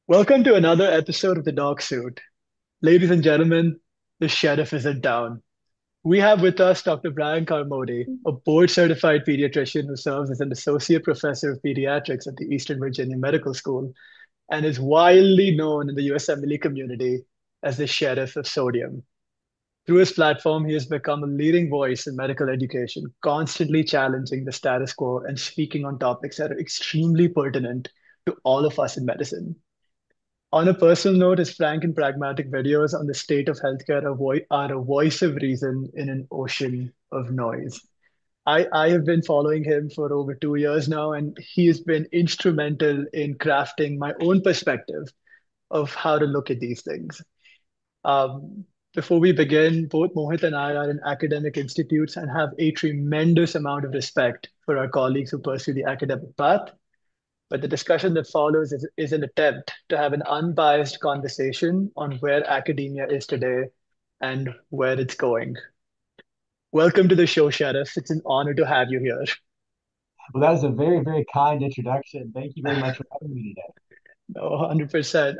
Welcome to another episode of The Dog Suit. Ladies and gentlemen, the sheriff is in town. We have with us Dr. Bryan Carmody, a board certified pediatrician who serves as an associate professor of pediatrics at the Eastern Virginia Medical School and is widely known in the USMLE community as the sheriff of sodium. Through his platform, he has become a leading voice in medical education, constantly challenging the status quo and speaking on topics that are extremely pertinent to all of us in medicine. On a personal note, his frank and pragmatic videos on the state of healthcare are a voice of reason in an ocean of noise. I have been following him for over 2 years now, and he has been instrumental in crafting my own perspective of how to look at these things. Um, Before we begin, both Mohit and I are in academic institutes and have a tremendous amount of respect for our colleagues who pursue the academic path, but the discussion that follows is an attempt to have an unbiased conversation on where academia is today and where it's going. Welcome to the show, Sheriff. It's an honor to have you here. Well, that was a very, very kind introduction. Thank you very much for having me today. No, 100%.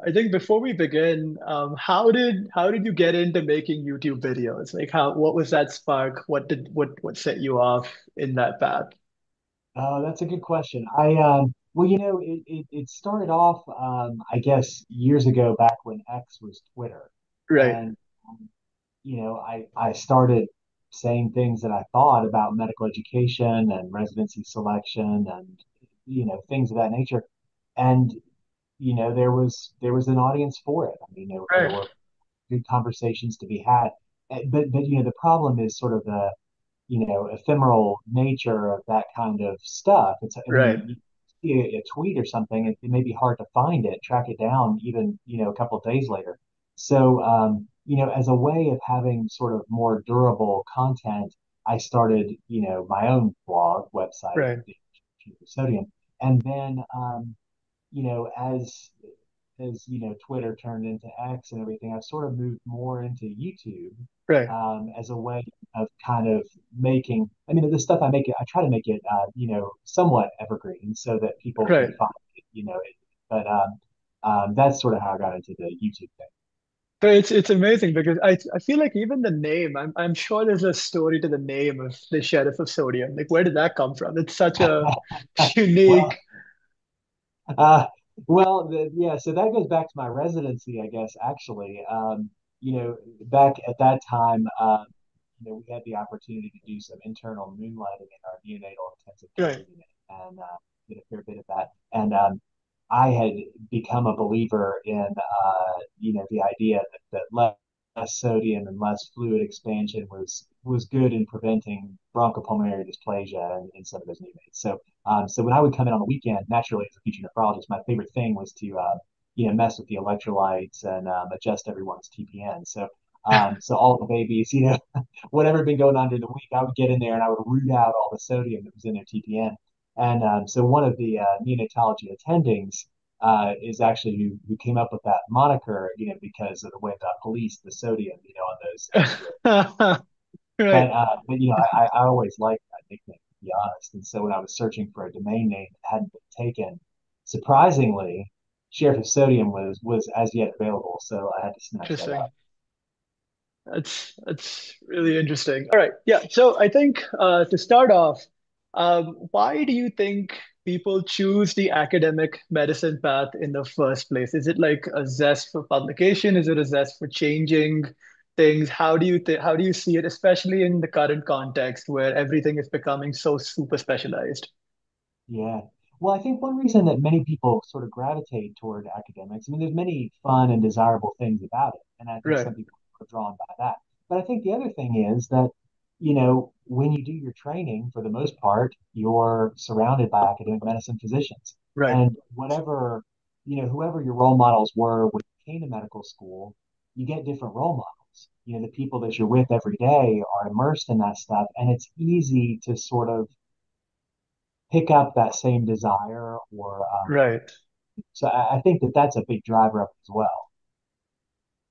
I think before we begin, how did you get into making YouTube videos? Like what was that spark? What set you off in that path? That's a good question. Well, it started off, I guess, years ago, back when X was Twitter, Right, and I started saying things that I thought about medical education and residency selection, and things of that nature, and there was an audience for it. I mean, there right, were good conversations to be had. But the problem is sort of the ephemeral nature of that kind of stuff. I mean, right. you see a tweet or something, it may be hard to find it, track it down, even, a couple of days later. So, as a way of having sort of more durable content, I started, my own blog website, Right. the Sodium. And then, you know, as Twitter turned into X and everything, I've sort of moved more into YouTube Right. as a way of kind of making. I mean, the stuff I make it, I try to make it, somewhat evergreen so that people Right. can find it. But that's sort of how I got into the YouTube thing. But it's amazing because I feel like even the name, I'm sure there's a story to the name of the Sheriff of Sodium. Like where did that come from? It's such a unique. Well, Uh, yeah, so that goes back to my residency, I guess, actually. Back at that time, we had the opportunity to do some internal moonlighting in our neonatal intensive care Right. unit and did a fair bit of that. And I had become a believer in, the idea that less sodium and less fluid expansion was good in preventing bronchopulmonary dysplasia in some of those neonates. So when I would come in on the weekend, naturally as a future nephrologist, my favorite thing was to mess with the electrolytes and adjust everyone's TPN. So all the babies, whatever had been going on during the week, I would get in there and I would root out all the sodium that was in their TPN. And so one of the neonatology attendings is actually who came up with that moniker, because of the way that policed the sodium, on those X-rays. Right. But I always liked that nickname, to be honest. And so when I was searching for a domain name that hadn't been taken, surprisingly, Sheriff of Sodium was as yet available, so I had to snatch that Interesting. up. That's really interesting. All right. Yeah. So I think to start off, why do you think people choose the academic medicine path in the first place? Is it like a zest for publication? Is it a zest for changing things? How do you see it, especially in the current context where everything is becoming so super specialized? Yeah. Well, I think one reason that many people sort of gravitate toward academics, I mean, there's many fun and desirable things about it, and I think Right. some people are drawn by that. But I think the other thing is that, when you do your training, for the most part, you're surrounded by academic medicine physicians. Right. And whoever your role models were when you came to medical school, you get different role models. The people that you're with every day are immersed in that stuff, and it's easy to sort of pick up that same desire or Right. so I think that that's a big driver of it as well.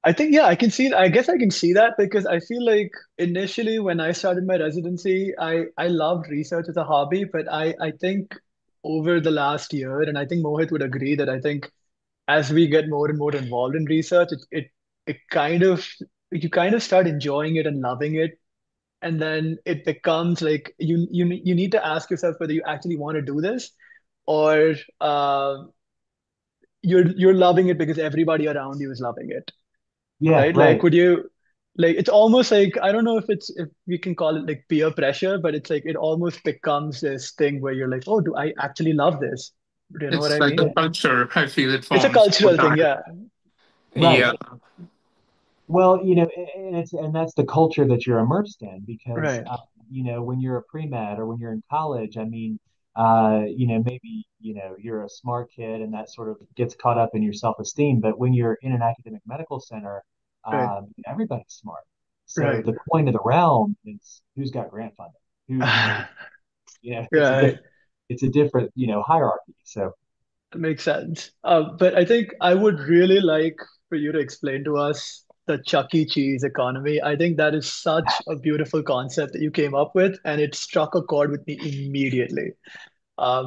I think, yeah, I guess I can see that because I feel like initially when I started my residency, I loved research as a hobby, but I think over the last year, and I think Mohit would agree that I think as we get more and more involved in research, it kind of you kind of start enjoying it and loving it, and then it becomes like you need to ask yourself whether you actually want to do this, or you're loving it because everybody around you is loving it, Yeah, right? Like, right. would you like it's almost like I don't know if we can call it like peer pressure, but it's like it almost becomes this thing where you're like, oh, do I actually love this? Do you know what It's I like a mean? Yeah, culture. I feel it It's a forms over cultural thing, time. yeah. Yeah, right. Well, and that's the culture that you're immersed in because, Right, when you're a pre-med or when you're in college, I mean, maybe, you're a smart kid and that sort of gets caught up in your self-esteem. But when you're in an academic medical center, right, everybody's smart. So right. the coin of the realm is who's got grant funding, Right. it's a different, hierarchy. So That makes sense. But I think I would really like for you to explain to us the Chuck E. Cheese economy. I think that is such a beautiful concept that you came up with, and it struck a chord with me immediately.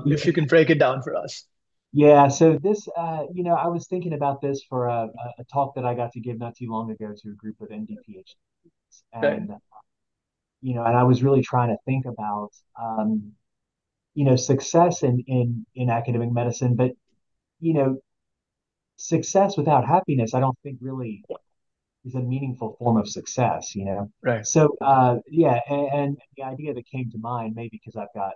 If you can break it down for us. yeah, so this, I was thinking about this for a talk that I got to give not too long ago to a group of ND PhDs, Right, and I was really trying to think about, success in academic medicine, but you know, success without happiness, I don't think really is a meaningful form of success. right. So, yeah, and the idea that came to mind, maybe because I've got,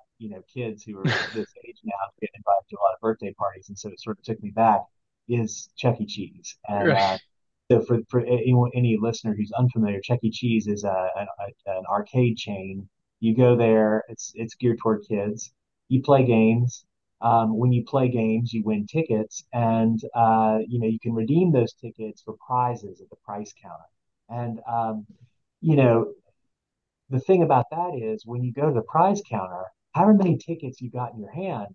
kids who are this age now, getting invited to a lot of birthday parties, and so it sort of took me back, is Chuck E. Cheese. And Right. so for any listener who's unfamiliar, Chuck E. Cheese is an arcade chain. You go there, it's geared toward kids. You play games. When you play games, you win tickets, and you can redeem those tickets for prizes at the price counter. And you know, the thing about that is when you go to the prize counter, however many tickets you got in your hand,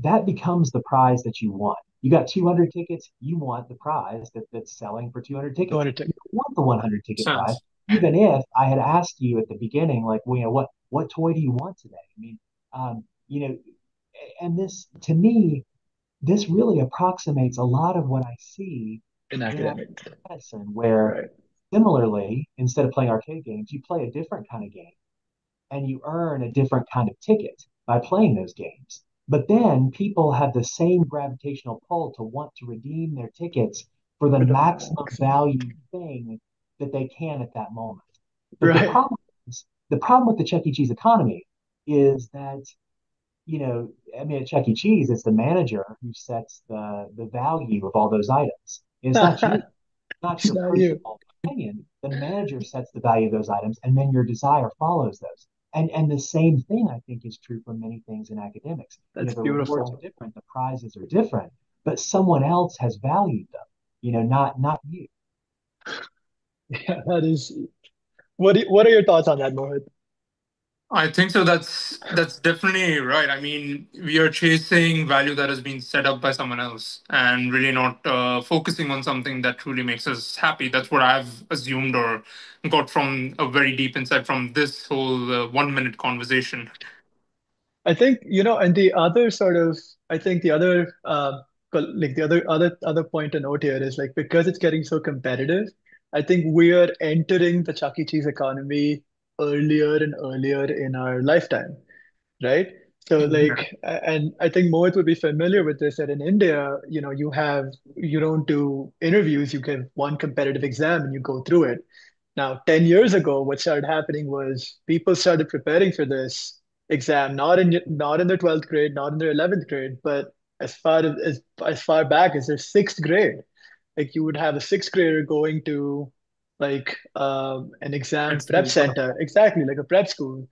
that becomes the prize that you want. You got 200 tickets, you want the prize that's selling for 200 tickets. 200 You don't want the 100 ticket prize, sense. even if I had asked you at the beginning, like, well, what toy do you want today? I mean, um, you know, and this to me, this really approximates a lot of what I see in in academic. medicine, where Right. similarly, instead of playing arcade games, you play a different kind of game and you earn a different kind of ticket by playing those games. But then people have the same gravitational pull to want to redeem their tickets for the For the maximum max. value thing that they can at that moment. But Right. the problem with the Chuck E. Cheese economy is that, I mean, at Chuck E. Cheese, it's the manager who sets the value of all those items. It's not you, not It's your not you. personal opinion. The manager sets the value of those items, and then your desire follows those. And the same thing I think is true for many things in academics. That's The rewards are beautiful. different, the prizes are different, but someone else has valued them. Not you. Yeah, that is. What are your thoughts on that, Mohit? I think so. That's definitely right. I mean, we are chasing value that has been set up by someone else, and really not focusing on something that truly makes us happy. That's what I've assumed or got from a very deep insight from this whole 1 minute conversation. I think, and the other sort of, I think the other, like the other point to note here is like because it's getting so competitive, I think we are entering the Chuck E. Cheese economy earlier and earlier in our lifetime, right? So Yeah. like, and I think Mohit would be familiar with this, that in India, you don't do interviews, you give one competitive exam and you go through it. Now, 10 years ago, what started happening was people started preparing for this exam, not in their 12th grade, not in their 11th grade, but as far back as their sixth grade. Like you would have a sixth grader going to like an exam It's prep cool. center, exactly like a prep school.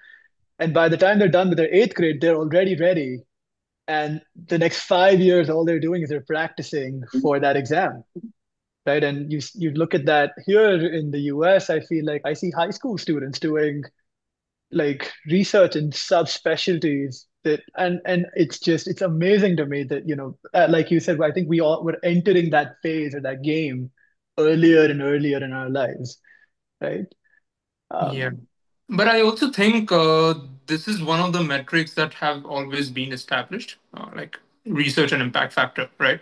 And by the time they're done with their eighth grade, they're already ready. And the next 5 years, all they're doing is they're practicing for that exam, right? And you look at that here in the US, I feel like I see high school students doing like research in subspecialties that, and it's amazing to me that, like you said, I think we all were entering that phase or that game earlier and earlier in our lives, right? Yeah. Um, But I also think this is one of the metrics that have always been established, like research and impact factor, right?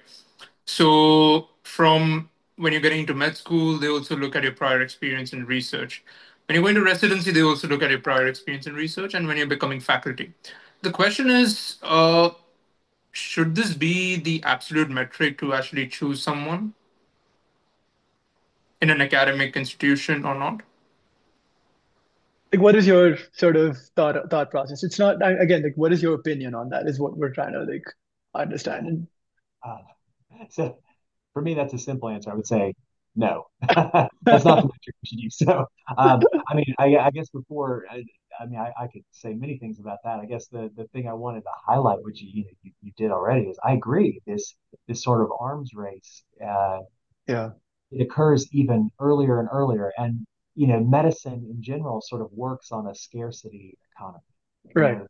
So, from when you're getting into med school, they also look at your prior experience in research. When you go into residency, they also look at your prior experience in research, and when you're becoming faculty. The question is, should this be the absolute metric to actually choose someone in an academic institution or not? Like, what is your sort of thought process? It's not again like, what is your opinion on that? Is what we're trying to like understand. And Uh, so for me, that's a simple answer. I would say no. That's not the metric we should use. So, I mean, I guess I mean, I could say many things about that. I guess the thing I wanted to highlight, which you did already, is I agree. This sort of arms race, yeah, it occurs even earlier and earlier, and medicine in general sort of works on a scarcity economy. You right, know,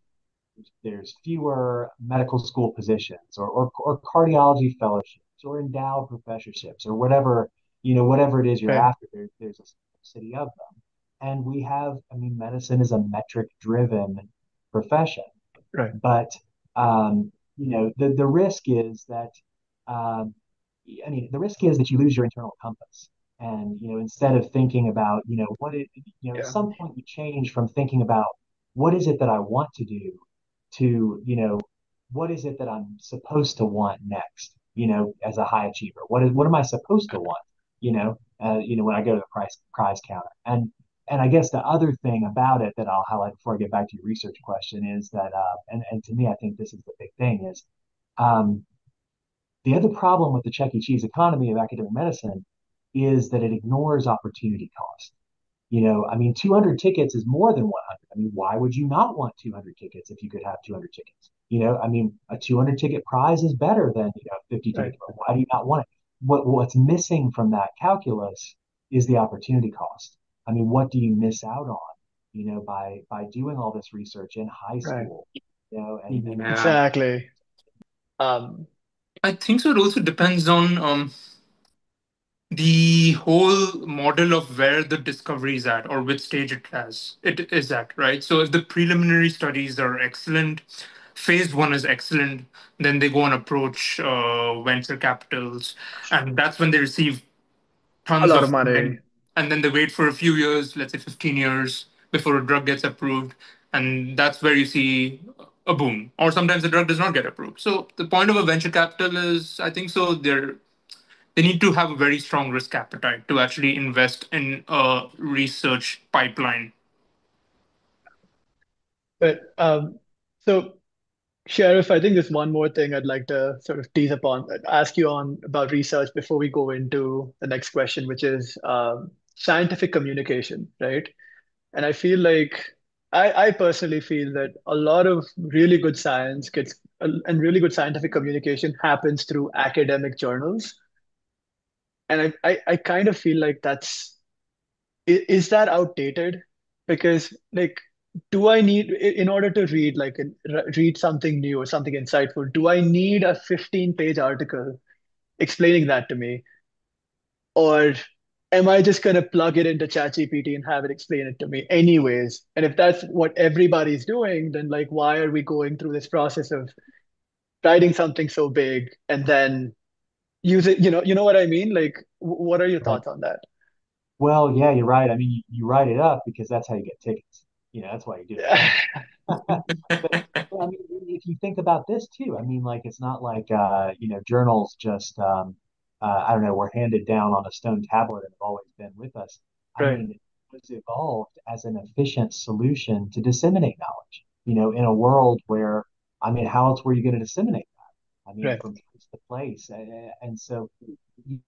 there's fewer medical school positions or cardiology fellowships or endowed professorships or whatever it is you're right, after. There's a city of them. And we have, I mean, medicine is a metric driven profession. right, But the risk is that um, the risk is that you lose your internal compass. And instead of thinking about at yeah, some point you change from thinking about what is it that I want to do to what is it that I'm supposed to want next, as a high achiever. What am I supposed to want, when I go to the prize counter. And I guess the other thing about it that I'll highlight before I get back to your research question is that, and to me, I think this is the big thing is, um, the other problem with the Chuck E. Cheese economy of academic medicine is that it ignores opportunity cost. I mean, 200 tickets is more than 100. I mean, why would you not want 200 tickets if you could have 200 tickets? I mean, a 200 ticket prize is better than, 50 right. tickets, but why do you not want it? What's missing from that calculus is the opportunity cost. I mean, what do you miss out on, by doing all this research in high Right. school, and Yeah, Exactly. Um, I think so. It also depends on the whole model of where the discovery is at or which stage it is at, right? So if the preliminary studies are excellent, phase one is excellent, then they go and approach venture capitals, and that's when they receive a tons lot of of money. funding, and then they wait for a few years, let's say 15 years, before a drug gets approved, and that's where you see a boom. Or sometimes the drug does not get approved. So the point of a venture capital is, I think so, they need to have a very strong risk appetite to actually invest in a research pipeline. But so Sheriff, I think there's one more thing I'd like to sort of tease upon, ask you on about research before we go into the next question, which is scientific communication, right? And I feel like I personally feel that a lot of really good science gets and really good scientific communication happens through academic journals. And I kind of feel like is that outdated? Because like, do I need in order to read read something new or something insightful, do I need a 15-page article explaining that to me? Or am I just gonna plug it into ChatGPT and have it explain it to me anyways? And if that's what everybody's doing, then like why are we going through this process of writing something so big and then use it, you know what I mean? Like what are your right. thoughts on that? Well, yeah, you're right. I mean, you write it up because that's how you get tickets. That's why you do it, right? But I mean, if you think about this too, I mean, like it's not like journals just I don't know, were handed down on a stone tablet and have always been with us. I Right, mean, it was evolved as an efficient solution to disseminate knowledge. In a world where, I mean, how else were you going to disseminate that? I mean, right. from place to place, and so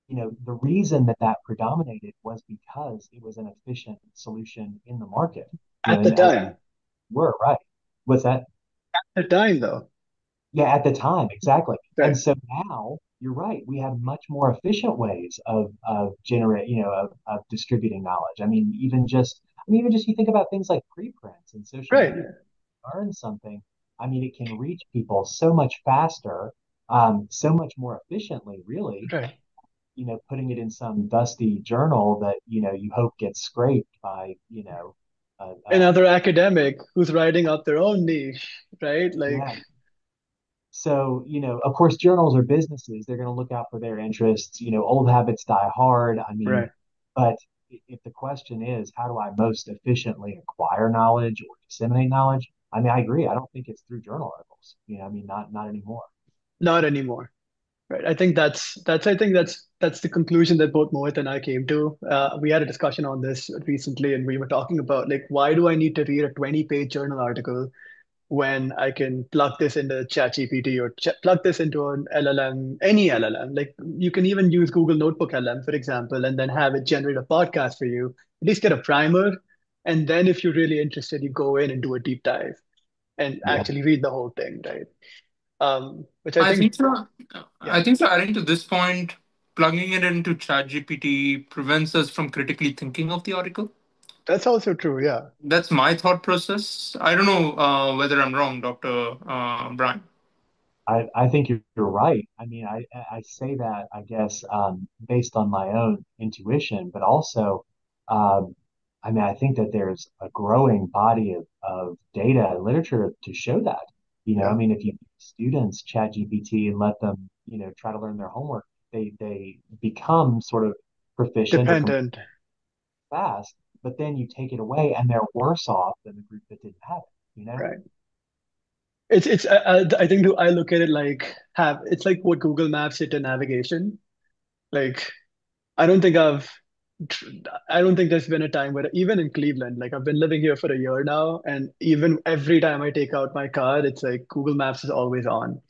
the reason that that predominated was because it was an efficient solution in the market. At the And as time. were right. What's that? At the time though. Yeah, at the time, exactly. And Right, so now you're right. We have much more efficient ways of generate, of distributing knowledge. I mean, even just you think about things like preprints and social right. media. Learn something. I mean, it can reach people so much faster, so much more efficiently, really. Right. Putting it in some dusty journal that you hope gets scraped by uh, uh, Another academic who's writing up their own niche, right? Like, yeah. So, of course, journals are businesses. They're going to look out for their interests. Old habits die hard. I mean, Right. but if the question is, how do I most efficiently acquire knowledge or disseminate knowledge? I mean, I agree. I don't think it's through journal articles. I mean, not anymore. Not anymore. Right. I think that's the conclusion that both Mohit and I came to. We had a discussion on this recently, and we were talking about like why do I need to read a 20-page journal article when I can plug this into ChatGPT or plug this into an LLM, any LLM. Like you can even use Google Notebook LM, for example, and then have it generate a podcast for you. At least get a primer. And then if you're really interested, you go in and do a deep dive and Yeah. actually read the whole thing, right? Which I I think, think so. yeah, I think so. Adding to this point, plugging it into ChatGPT prevents us from critically thinking of the article. that's also true. Yeah. That's my thought process. I don't know whether I'm wrong, Doctor Brian. I think you're right. I mean, I say that, I guess, based on my own intuition, but also, um, I mean, I think that there's a growing body of data and literature to show that. I Yeah. mean, if you give students ChatGPT and let them, try to learn their homework, they become sort of proficient or Dependent. fast, but then you take it away and they're worse off than the group that didn't have it. Right. It's I think I look at it like have it's like what Google Maps did to navigation. Like I don't think I've I don't think there's been a time where even in Cleveland, like I've been living here for a year now, and even every time I take out my card, it's like Google Maps is always on.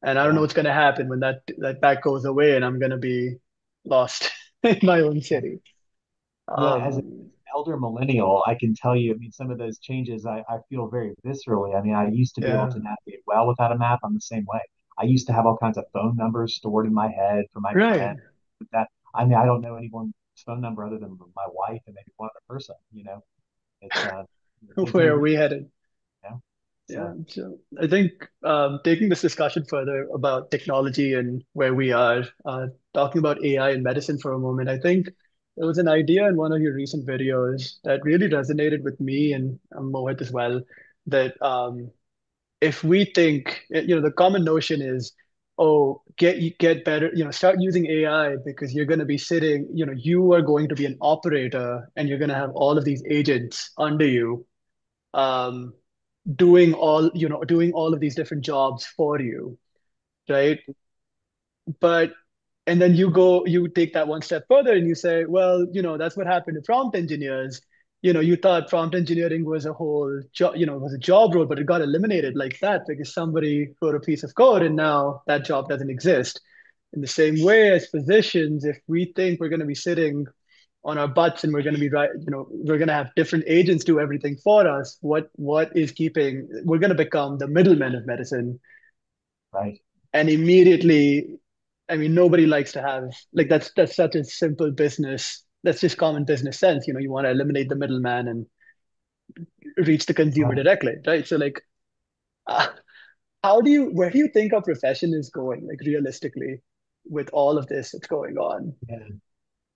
And I don't know Yeah. what's gonna happen when that goes away and I'm gonna be lost in my own city. Yeah, as an Um, elder millennial, I can tell you, I mean, some of those changes I feel very viscerally. I mean, I used to be able yeah, to navigate well without a map. I'm the same way. I used to have all kinds of phone numbers stored in my head for my right. friends. That I mean, I don't know anyone's phone number other than my wife and maybe one other person. It's things Where move, are we headed? you know. Yeah, So so I think taking this discussion further about technology and where we are, talking about AI in medicine for a moment, I think there was an idea in one of your recent videos that really resonated with me and Mohit as well, that if we think, the common notion is, oh, get better, start using AI because you're going to be sitting, you are going to be an operator and you're going to have all of these agents under you. Um, doing all of these different jobs for you, right? But and then you take that one step further and you say, well, that's what happened to prompt engineers. You thought prompt engineering was a whole job, was a job role, but it got eliminated like that because somebody wrote a piece of code and now that job doesn't exist. In the same way as physicians, if we think we're going to be sitting on our butts and we're going to be right, we're going to have different agents do everything for us, what is keeping, we're going to become the middlemen of medicine. right. And immediately, I mean, nobody likes to have, like, that's such a simple business, that's just common business sense. You want to eliminate the middleman and reach the consumer Right. directly, right? So like, uh, where do you think our profession is going, like realistically, with all of this that's going on? Yeah.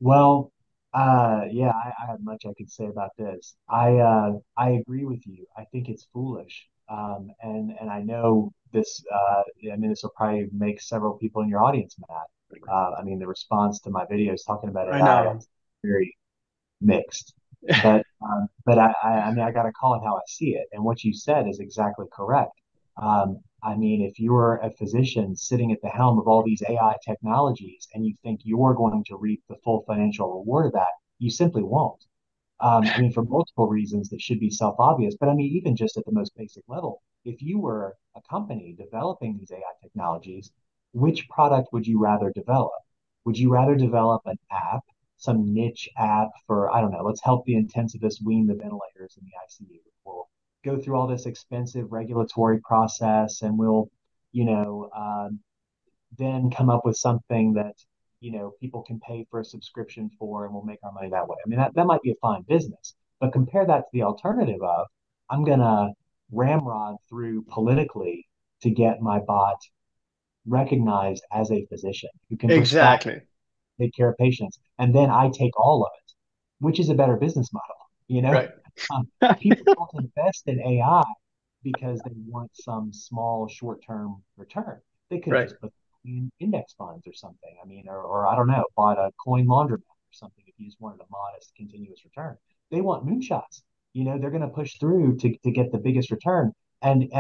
Well, yeah, I have much I could say about this. I agree with you. I think it's foolish. And I know this. I mean, this will probably make several people in your audience mad. I mean, the response to my videos talking about I AI know. is very mixed. But I mean, I got to call it how I see it. And what you said is exactly correct. I mean, if you're a physician sitting at the helm of all these AI technologies and you think you're going to reap the full financial reward of that, you simply won't. I mean, for multiple reasons that should be self-obvious, but I mean, even just at the most basic level, if you were a company developing these AI technologies, which product would you rather develop? Would you rather develop an app, some niche app for, I don't know, let's help the intensivists wean the ventilators in the ICU. We'll go through all this expensive regulatory process and we'll, you know, then come up with something that people can pay for a subscription for and we'll make our money that way. I mean that might be a fine business, but compare that to the alternative of I'm gonna ramrod through politically to get my bot recognized as a physician who can prescribe, Exactly. take care of patients, and then I take all of it. Which is a better business model? you know Right. um, People don't invest in AI because they want some small short-term return. They could have Right. just put in index funds or something. I mean, or I don't know, bought a coin laundromat or something if you just wanted a modest continuous return. They want moonshots. They're going to push through to get the biggest return. And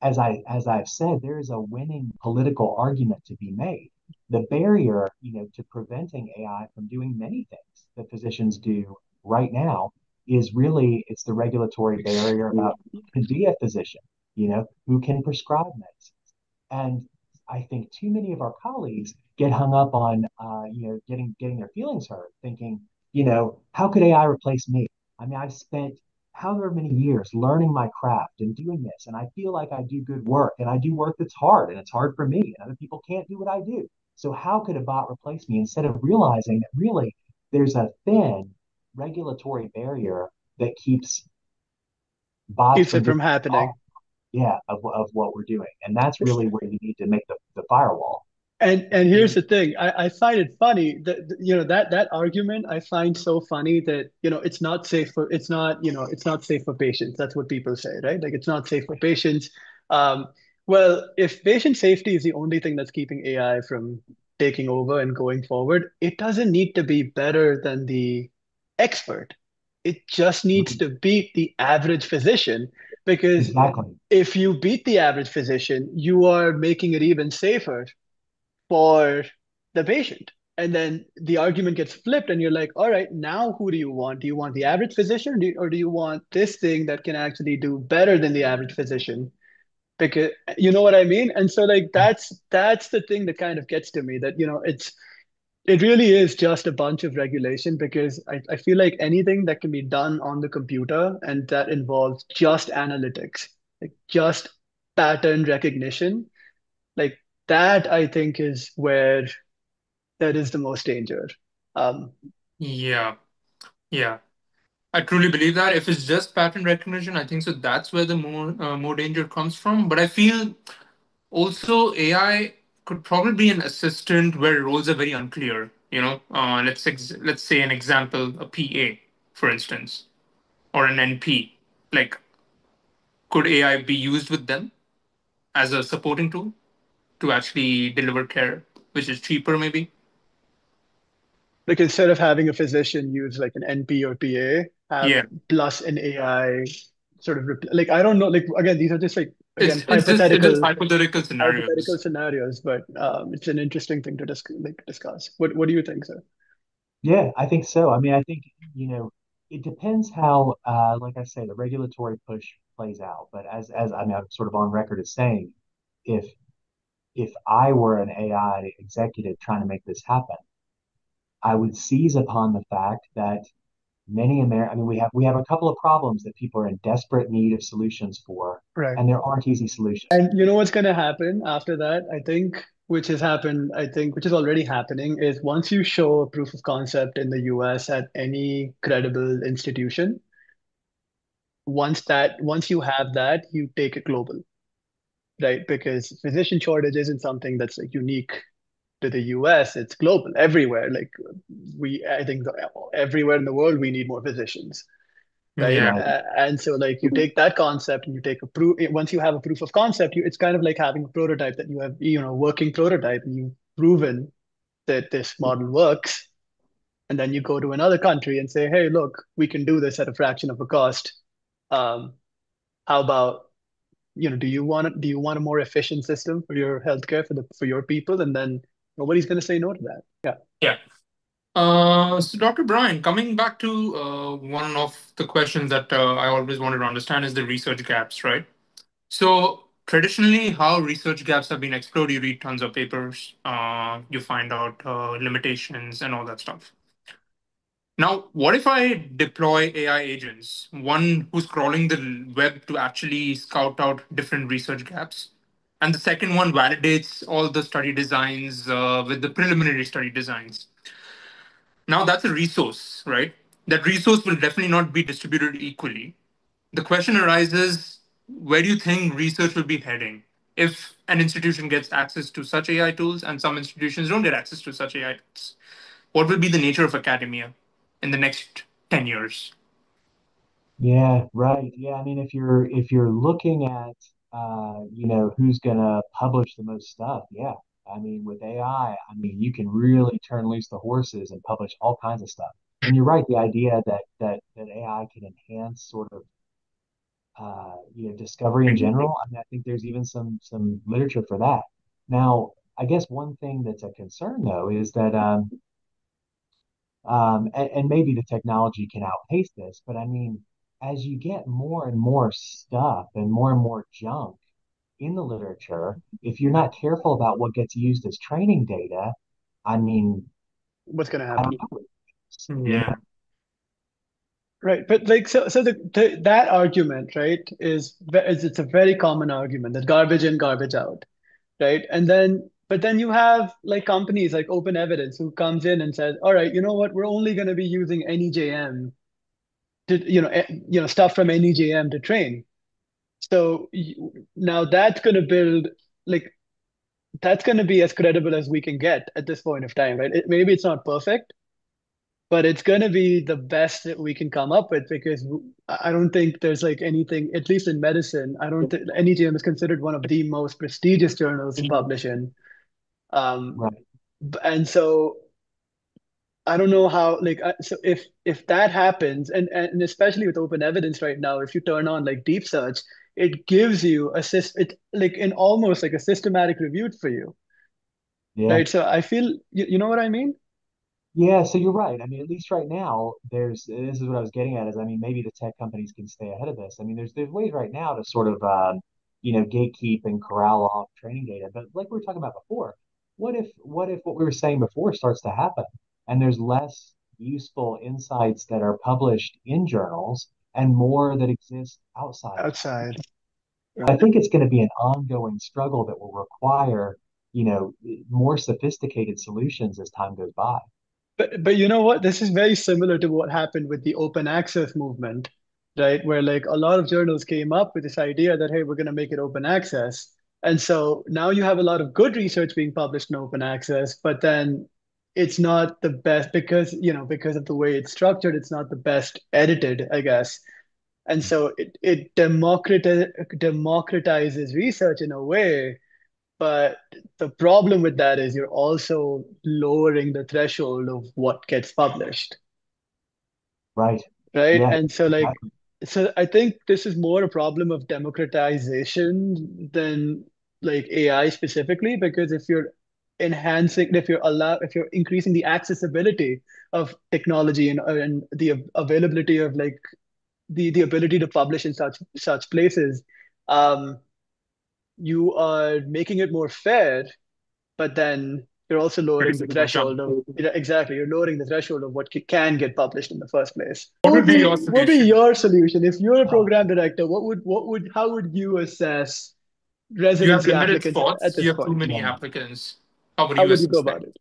as I've said, there is a winning political argument to be made. The barrier, to preventing AI from doing many things that physicians do right now is really it's the regulatory barrier about who can be a physician, who can prescribe medicine. And I think too many of our colleagues get hung up on, getting their feelings hurt, thinking, how could AI replace me? I mean, I've spent however many years learning my craft and doing this, and I feel like I do good work, and I do work that's hard, and it's hard for me, and other people can't do what I do. So how could a bot replace me? Instead of realizing that really there's a thin regulatory barrier that keeps bots Keeps from it doing from happening. yeah, of what we're doing. And that's really where you need to make the firewall. And here's the thing, I find it funny that that argument I find so funny that it's not safe for it's not it's not safe for patients. That's what people say, right? Like it's not safe for patients. Um, well, if patient safety is the only thing that's keeping AI from taking over and going forward, it doesn't need to be better than the expert. It just needs to beat the average physician because Exactly. if you beat the average physician, you are making it even safer for the patient. And then the argument gets flipped, and you're like, all right, now who do you want? Do you want the average physician, or do you want this thing that can actually do better than the average physician? Because you know what I mean? And so like that's the thing that kind of gets to me that it really is just a bunch of regulation because I feel like anything that can be done on the computer and that involves just analytics, like just pattern recognition, like that I think is where that is the most danger. Um, Yeah, yeah. I truly believe that if it's just pattern recognition, I think so that's where the more danger comes from. But I feel also AI could probably be an assistant where roles are very unclear. Let's say an example, a PA, for instance, or an NP. Like, could AI be used with them as a supporting tool to actually deliver care, which is cheaper, maybe? like instead of having a physician use like an NP or PA, have Yeah, plus an AI sort of like I don't know. Like again, these are just like it's again it's just it is hypothetical hypothetical scenarios. scenarios, but it's an interesting thing to discuss. What do you think, sir? Yeah, I think so. I mean, I think, it depends how, like I say, the regulatory push plays out. But as I mean, I'm sort of on record as saying, if if I were an AI executive trying to make this happen, I would seize upon the fact that I mean, we have a couple of problems that people are in desperate need of solutions for, Right. and there aren't easy solutions. And you know what's going to happen after that? I think, which has happened, I think, which is already happening, is once you show a proof of concept in the US at any credible institution, once you have that, you take it global, right? Because physician shortage isn't something that's like unique to the US, it's global, everywhere. Like I think everywhere in the world, we need more physicians, right? Yeah, Right. And so like you take that concept and you take a proof. Once you have a proof of concept, it's kind of like having a prototype that you have, working prototype, and you've proven that this model works. And then you go to another country and say, hey, look, we can do this at a fraction of the cost. Um, how about, do you want a more efficient system for your healthcare for your people? And then nobody's going to say no to that. Yeah. yeah. So, Dr. Brian, coming back to one of the questions that I always wanted to understand is the research gaps, right? So, traditionally, how research gaps have been explored, you read tons of papers, you find out limitations and all that stuff. Now, what if I deploy AI agents, one who's crawling the web to actually scout out different research gaps, and the second one validates all the study designs with the preliminary study designs? Now that's a resource, right? That resource will definitely not be distributed equally. The question arises, where do you think research will be heading if an institution gets access to such AI tools and some institutions don't get access to such AI tools? What will be the nature of academia in the next 10 years? Yeah, right. Yeah, I mean, if you're looking at who's gonna publish the most stuff, yeah. I mean, with AI, I mean, you can really turn loose the horses and publish all kinds of stuff. And you're right, the idea that AI can enhance sort of discovery in general. I mean, I think there's even some literature for that. Now, I guess one thing that's a concern though is that and maybe the technology can outpace this, but I mean, as you get more and more stuff and more junk in the literature, if you're not careful about what gets used as training data, I mean, What's going to I don't happen? know, you know, Yeah. Right, but like so the that argument, right, is it's a very common argument that garbage in, garbage out, right? And then but then you have like companies like Open Evidence who comes in and says, all right, you know what, we're only going to be using NEJM to stuff from NEJM to train. So now that's going to build like that's going to be as credible as we can get at this point of time, right? Maybe it's not perfect, but it's going to be the best that we can come up with because I don't think there's like anything, at least in medicine, I don't think NEJM is considered one of the most prestigious journals to publish in. Um, right. and so I don't know how like so if that happens and especially with open evidence right now, if you turn on like deep search, it gives you it like in almost like a systematic review for you, Yeah. right? So I feel you know what I mean? Yeah, so you're right. I mean, at least right now, this is what I was getting at is I mean, maybe the tech companies can stay ahead of this. I mean, there's ways right now to sort of gatekeep and corral off training data. But like we were talking about before, what if what we were saying before starts to happen and there's less useful insights that are published in journals and more that exist outside of Outside. that? I Right. think it's going to be an ongoing struggle that will require, more sophisticated solutions as time goes by. But you know what? This is very similar to what happened with the open access movement, right? Where like a lot of journals came up with this idea that hey, we're going to make it open access. And so now you have a lot of good research being published in open access, but then it's not the best because, because of the way it's structured, it's not the best edited, I guess. And so it democratizes research in a way, but the problem with that is you're also lowering the threshold of what gets published, Right. right? Yeah, And so like exactly. so I think this is more a problem of democratization than like AI specifically, because if you're increasing the accessibility of technology and the availability of like the ability to publish in such places, um, you are making it more fair, but then you're also lowering the Reducing the jump. threshold of exactly, you're lowering the threshold of what can get published in the first place. What would be your What would be solution? your solution if you're a Oh, program director? What would how would you assess You have residency limited applicants at spots. You this have too point? many yeah. applicants. How would How you would you go assess about them? it?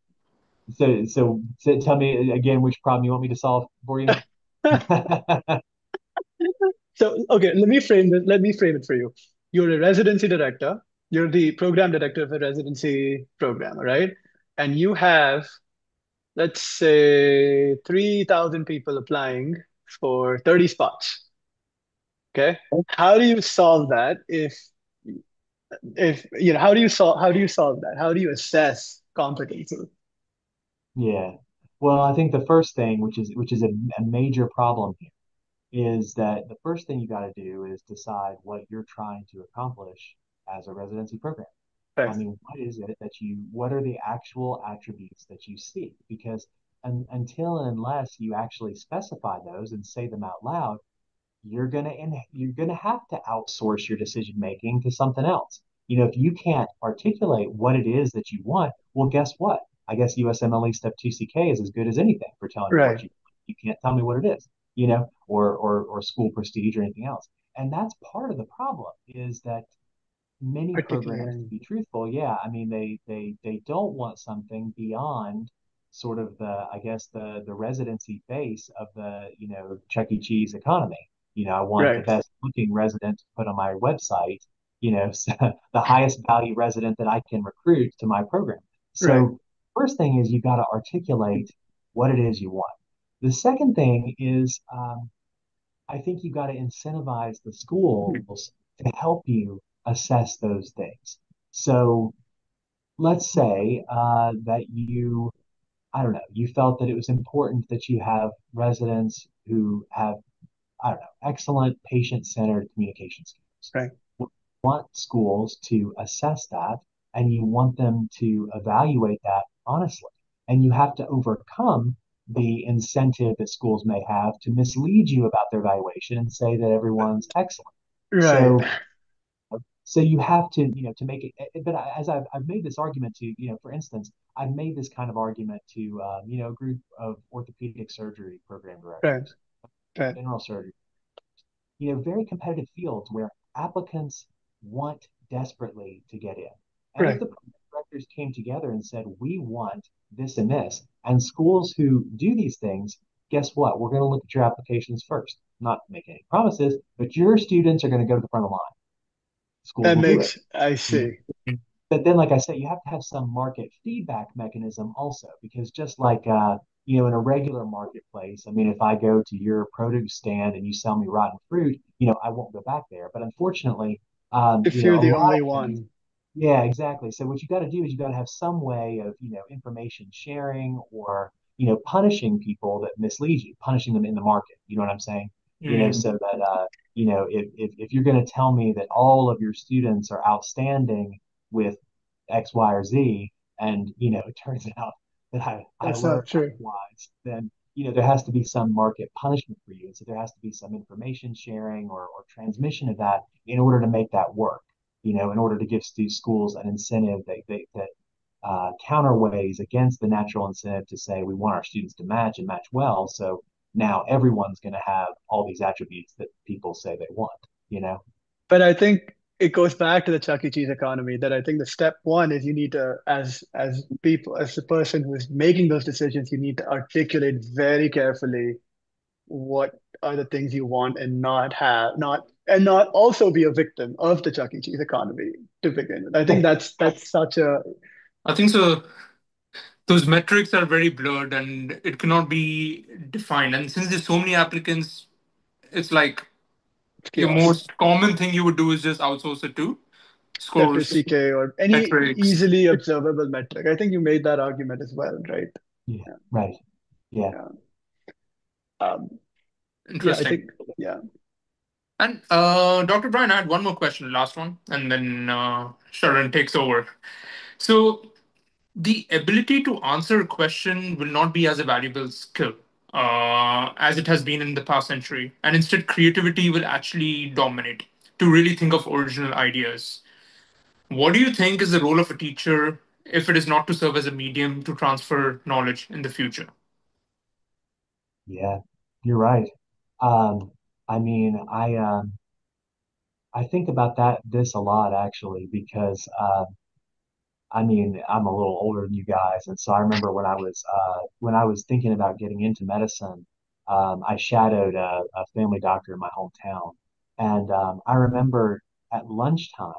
So tell me again which problem you want me to solve for you. So okay, let me frame it for you. You're a residency director, you're the program director of a residency program, right? And you have, let's say, 3,000 people applying for 30 spots. Okay. How do you solve that if how do you solve that? How do you assess competency? Yeah. Well, I think the first thing, which is a major problem here, is that the first thing you got to do is decide what you're trying to accomplish as a residency program. I Okay. mean, what are the actual attributes that you seek? Because until and unless you actually specify those and say them out loud, you're gonna have to outsource your decision making to something else. If you can't articulate what it is that you want, well, guess what? I guess USMLE Step 2CK is as good as anything for telling you what Right. you can't tell me what it is, or school prestige or anything else. And that's part of the problem is that many programs, to Articulating. be truthful, yeah, I mean they don't want something beyond sort of I guess the residency base of the Chuck E. Cheese economy. I want the Right. best looking resident to put on my website, so the highest value resident that I can recruit to my program. Right. So first thing is you got to articulate what it is you want. The second thing is I think you got to incentivize the schools to help you assess those things. So let's say that I don't know, you felt that it was important that you have residents who have, I don't know, excellent patient-centered communication skills. Right. You want schools to assess that and you want them to evaluate that honestly. And you have to overcome the incentive that schools may have to mislead you about their evaluation and say that everyone's excellent. Right. So so you have to, to make it. But as I've made this argument to, for instance, I've made this kind of argument to, a group of orthopedic surgery program Right. directors, Right. general surgery, very competitive fields where applicants want desperately to get in. And if Right. the directors came together and said, we want this and this, and schools who do these things, guess what? We're going to look at your applications first. Not make any promises, but your students are going to go to the front of the line. Schools That will do it. makes, I see. But then, like I said, you have to have some market feedback mechanism also, because just like in a regular marketplace, I mean, if I go to your produce stand and you sell me rotten fruit, I won't go back there. But unfortunately, If a you're the lot only of things, one, yeah, exactly. So what you got to do is you got to have some way of, information sharing or, punishing people that mislead you, punishing them in the market. You know what I'm saying? Mm. So that if you're going to tell me that all of your students are outstanding with X, Y, or Z, and it turns out that I that's learned not true. otherwise, then there has to be some market punishment for you. And so there has to be some information sharing or transmission of that in order to make that work. In order to give these schools an incentive that counterweighs against the natural incentive to say we want our students to match and match well. So now everyone's going to have all these attributes that people say they want, you know? But I think it goes back to the Chuck E. Cheese economy that I think the step one is you need to, as people, as the person who's making those decisions, you need to articulate very carefully what are the things you want and not also be a victim of the Chuck E. Cheese economy to begin with. I think that's such a I think so. Those metrics are very blurred and it cannot be defined. And since there's so many applicants, it's like your chaos. most common thing you would do is just outsource it to scores, FSCK or any metrics. easily observable metric. I think you made that argument as well, right? Yeah, Yeah. right. Yeah. Yeah. Um, yeah, I Interesting. think, yeah. And Dr. Brian, I had one more question, last one, and then Sharon takes over. So the ability to answer a question will not be as a valuable skill as it has been in the past century. And instead, creativity will actually dominate to really think of original ideas. What do you think is the role of a teacher if it is not to serve as a medium to transfer knowledge in the future? Yeah, you're right. Um, I mean, I think about this a lot actually because I mean, I'm a little older than you guys, and so I remember when I was thinking about getting into medicine, I shadowed a family doctor in my hometown, and I remember at lunchtime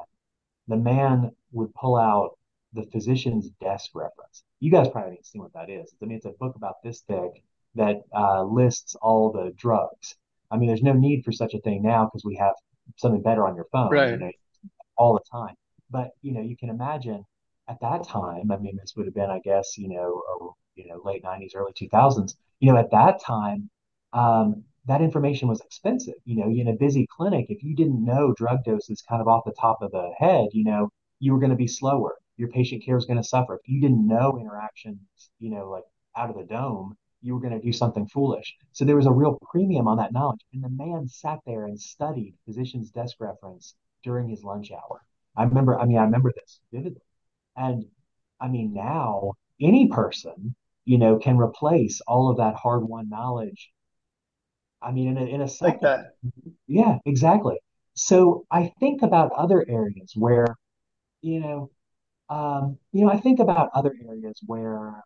the man would pull out the physician's desk reference. You guys probably haven't seen what that is. I mean, it's a book about this thick that lists all the drugs. I mean, there's no need for such a thing now because we have something better on your phone, Right. all the time. But, you can imagine at that time, I mean, this would have been, I guess, late 90s, early 2000s, at that time, that information was expensive. In a busy clinic, if you didn't know drug doses kind of off the top of the head, you were going to be slower. Your patient care was going to suffer. If you didn't know interactions, like out of the dome, you were going to do something foolish. So there was a real premium on that knowledge. And the man sat there and studied physician's desk reference during his lunch hour. I remember this vividly. And I mean, now any person, can replace all of that hard won knowledge. I mean, in a Like second. that. Yeah, exactly. So I think about other areas where, you know, I think about other areas where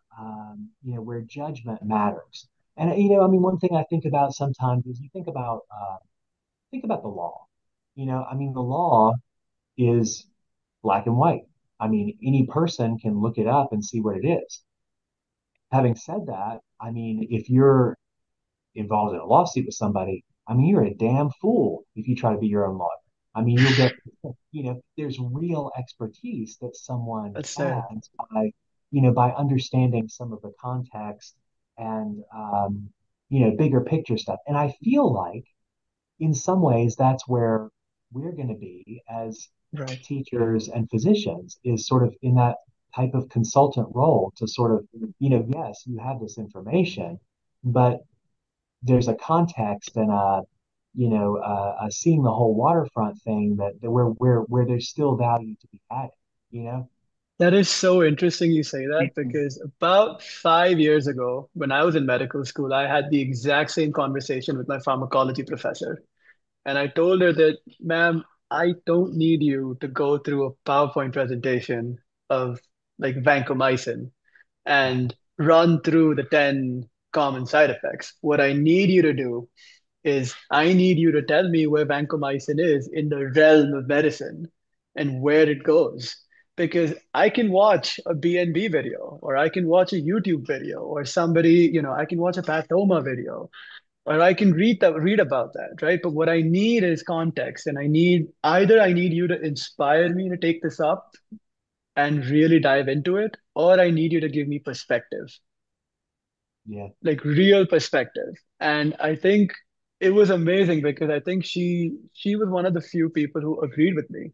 judgment matters. And, I mean, one thing I think about sometimes is you think about the law. I mean, the law is black and white. I mean, any person can look it up and see what it is. Having said that, I mean, if you're involved in a lawsuit with somebody, I mean, you're a damn fool if you try to be your own lawyer. I mean, you'll get, there's real expertise that someone That's it. adds by, by understanding some of the context and, bigger picture stuff. And I feel like in some ways, that's where we're going to be as Right. teachers and physicians is sort of in that type of consultant role to sort of, yes, you have this information, but there's a context and a seeing the whole waterfront thing that where there's still value to be added, you know? That is so interesting you say that because about 5 years ago, when I was in medical school, I had the exact same conversation with my pharmacology professor. And I told her that, ma'am, I don't need you to go through a PowerPoint presentation of like vancomycin and run through the 10 common side effects. What I need you to do is I need you to tell me where vancomycin is in the realm of medicine and where it goes. Because I can watch a BNB video, or I can watch a YouTube video, or somebody, I can watch a Pathoma video, or I can read about that, right? But what I need is context, and I need you to inspire me to take this up and really dive into it, or I need you to give me perspective, Yeah, like real perspective. And I think it was amazing because I think she was one of the few people who agreed with me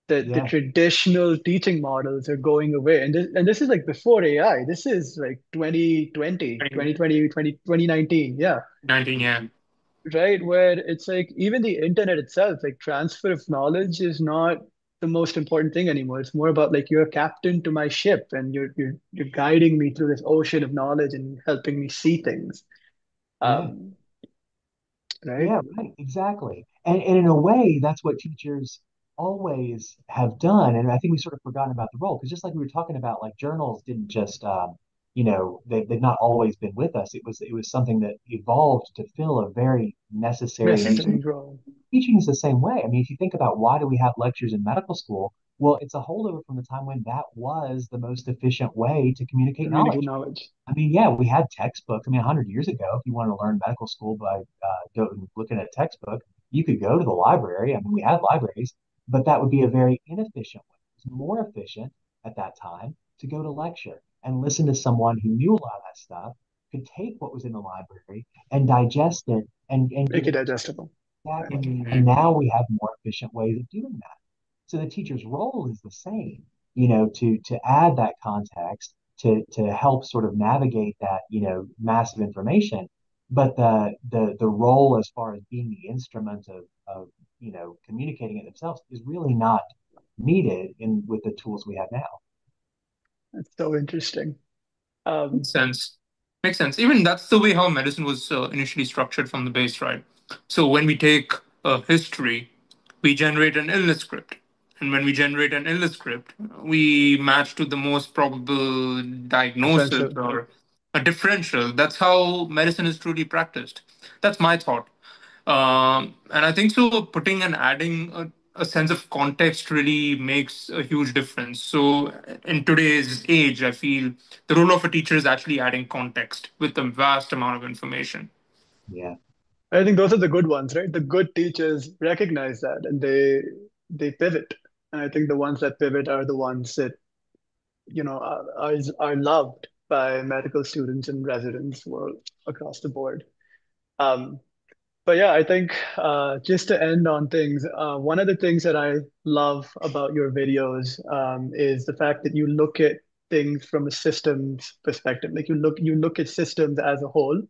that the yeah, traditional teaching models are going away. And this is like before AI. This is like 2020, 2020, 2019. Yeah. 19, yeah. Right, where it's like even the internet itself, like transfer of knowledge is not the most important thing anymore. It's more about like you're a captain to my ship and you're guiding me through this ocean of knowledge and helping me see things. yeah. Um, right? Yeah, right, exactly. And in a way, that's what teachers always have done. And I think we sort of forgotten about the role because just like we were talking about, like journals didn't just, they've not always been with us. It was something that evolved to fill a very necessary need. Necessary role. Teaching is the same way. I mean, if you think about why do we have lectures in medical school? Well, it's a holdover from the time when that was the most efficient way to communicate Communicate knowledge. knowledge. I mean, yeah, we had textbooks. I mean, 100 years ago, if you wanted to learn medical school by looking at a textbook, you could go to the library. I mean, we had libraries, but that would be a very inefficient way. It was more efficient at that time to go to lecture and listen to someone who knew a lot of that stuff, could take what was in the library and digest it and give Make it it digestible. Right. exactly. And Mhm. now we have more efficient ways of doing that. So the teacher's role is the same, to add that context to help sort of navigate that, massive information. But the role as far as being the instrument of communicating it themselves is really not needed in with the tools we have now. That's so interesting. Makes sense. Makes sense. Even that's the way how medicine was initially structured from the base, right? So when we take a history, we generate an illness script. And when we generate an illness script, we match to the most probable diagnosis Differential. or a differential. That's how medicine is truly practiced. That's my thought. And I think so, putting and adding a sense of context really makes a huge difference. So, in today's age, I feel the role of a teacher is actually adding context with a vast amount of information. Yeah, I think those are the good ones, right? The good teachers recognize that and they pivot. And I think the ones that pivot are the ones that are loved by medical students and residents across the board. Um, but yeah, I think just to end on things, one of the things that I love about your videos is the fact that you look at things from a systems perspective. Like you look at systems as a whole,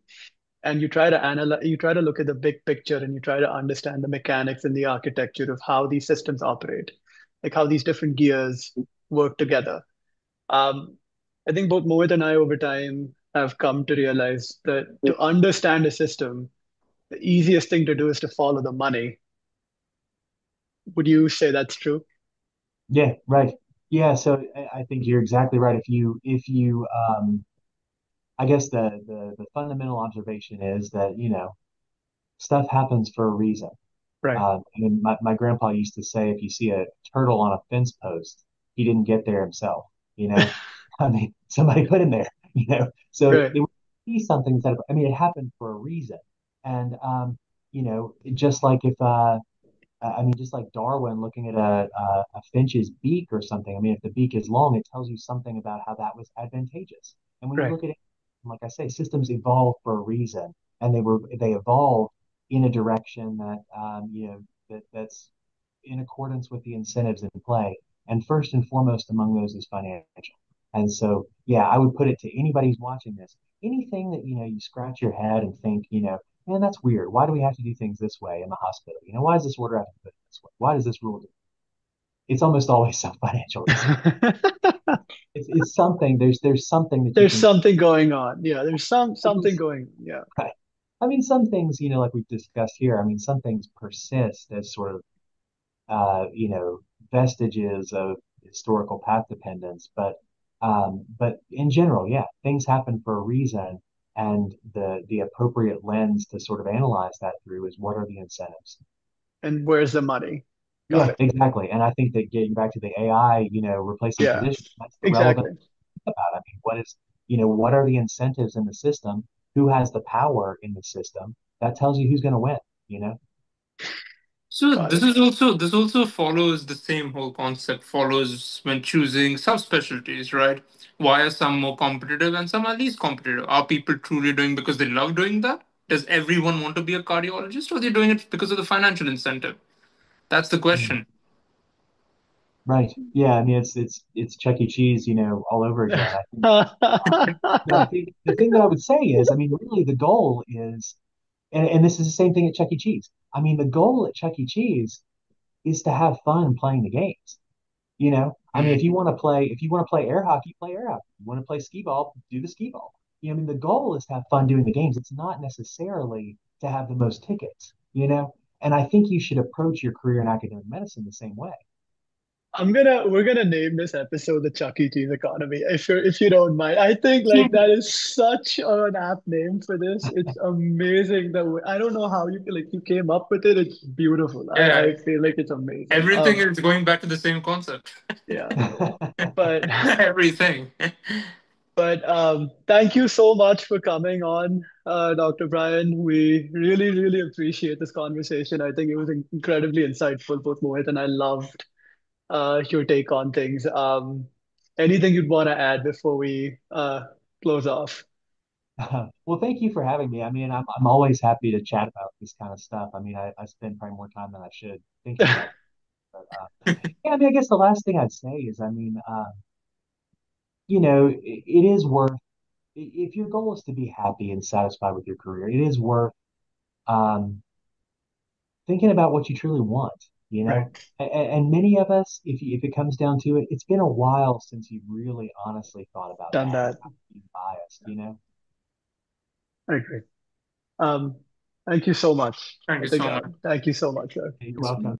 and you try to look at the big picture, and you try to understand the mechanics and the architecture of how these systems operate, like how these different gears work together. um, I think both Mohit and I over time have come to realize that to understand a system, the easiest thing to do is to follow the money. Would you say that's true? yeah, right. Yeah, so I think you're exactly right. If you I guess the fundamental observation is that, stuff happens for a reason. Right. I mean, my grandpa used to say, if you see a turtle on a fence post, he didn't get there himself, you know? I mean, somebody put him there, So Right. it would be something that, I mean, it happened for a reason. And just like if I mean, just like Darwin looking at a finch's beak or something. I mean, if the beak is long, it tells you something about how that was advantageous. And when you Right. look at it, like I say, systems evolve for a reason, and they evolved in a direction that that's in accordance with the incentives in play. And first and foremost among those is financial. And so, yeah, I would put it to anybody who's watching this. Anything that you scratch your head and think, man, that's weird. Why do we have to do things this way in the hospital? Why does this order have to be put this way? Why does this rule do? It's almost always some financial reason. It's something. There's something that you There's can. something going on. Yeah, there's I mean, something going on. Yeah. right. I mean, some things, like we've discussed here. I mean, some things persist as sort of uh, you know, vestiges of historical path dependence. But in general, yeah, things happen for a reason, and the appropriate lens to sort of analyze that through is what are the incentives? And where's the money? Got Yeah, it. exactly. And I think that getting back to the AI, replacing Yeah, physicians, that's the relevant exactly. thing about it. I mean, what are the incentives in the system? Who has the power in the system? That tells you who's going to win, you know? So Got it. this also follows the same whole concept follows when choosing subspecialties, right? Why are some more competitive and some are least competitive? Are people truly doing because they love doing that? Does everyone want to be a cardiologist, or they're doing it because of the financial incentive? That's the question. Right. Yeah. I mean, it's Chuck E. Cheese, all over again. I think I think the thing that I would say is, I mean, really the goal is, and this is the same thing at Chuck E. Cheese. I mean, the goal at Chuck E. Cheese is to have fun playing the games. I mean, Hmm. if you want to play air hockey, play air hockey. You want to play skee ball, do the skee ball. I mean, the goal is to have fun doing the games. It's not necessarily to have the most tickets. And I think you should approach your career in academic medicine the same way. we're gonna name this episode the Chuck E. Cheese economy, if you don't mind. I think like that is such an apt name for this. It's amazing that I don't know how you came up with it. It's beautiful. Yeah, I feel like it's amazing. everything is going back to the same concept. Yeah. But Everything. thank you so much for coming on, Dr. Bryan. We really, really appreciate this conversation. I think it was incredibly insightful, both Mohit and I loved your take on things. Anything you'd want to add before we close off? Well, thank you for having me. I mean, I'm always happy to chat about this kind of stuff. I mean, I spend probably more time than I should thinking about it. But yeah, I mean, I guess the last thing I'd say is, I mean, it is worth if your goal is to be happy and satisfied with your career, it is worth um, thinking about what you truly want. Right. And many of us, if it comes down to it, it's been a while since you've really honestly thought about Done that that. without being biased. I agree. Um, thank you so much. Thank I you think so much. thank you so much, sir. You're welcome.